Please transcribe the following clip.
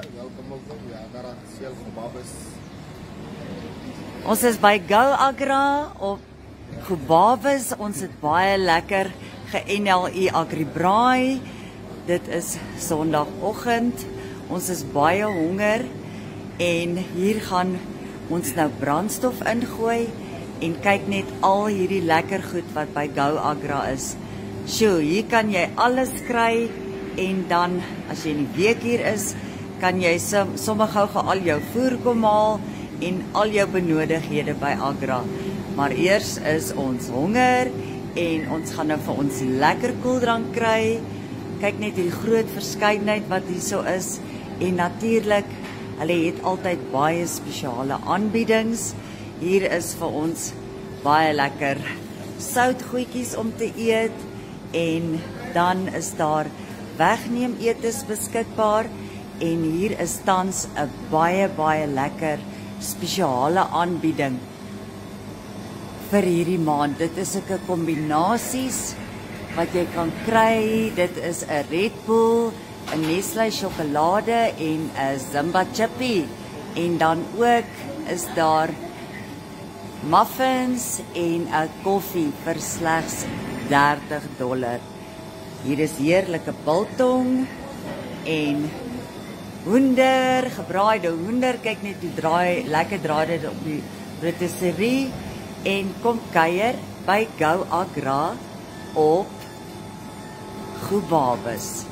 welkom ook. Ja, daar is heel Gubabes. Ons is by Go Agra op Gubabes. Ons het baie lekker ge-NLI Agri Braai. Dit is Sondagoggend. Ons is baie honger en hier gaan ons nou brandstof ingooi en kyk net al hierdie lekker goed wat by Go Agra is. Sjoe, hier kan jy alles kry en dan as jy in die week hier is, kan jy sommer gou al jou voer kom haal en al jou benodighede by Agra. Maar eers is ons honger en ons gaan nou vir ons lekker koeldrank kry. Kyk net hierdie groot verskeidenheid wat hier so is en natuurlik, hulle het altyd baie spesiale aanbiedings. Hier is vir ons baie lekker soutgoedjies om te eet en dan is daar wegneem etes beskikbaar en hier is tans 'n baie lekker spesiale aanbieding vir hierdie maand. Dit is sulke kombinasies wat jy kan kry. Dit is 'n Red Bull, 'n Nestlé sjokolade en 'n Zimba chippy en dan ook is daar muffins en 'n koffie vir slegs $30. Hier is heerlike biltong en hoender, gebraaide hoender. Kyk net hoe lekker draai dit op die rotisserie en kom kuier by Go Agra op Gubabes.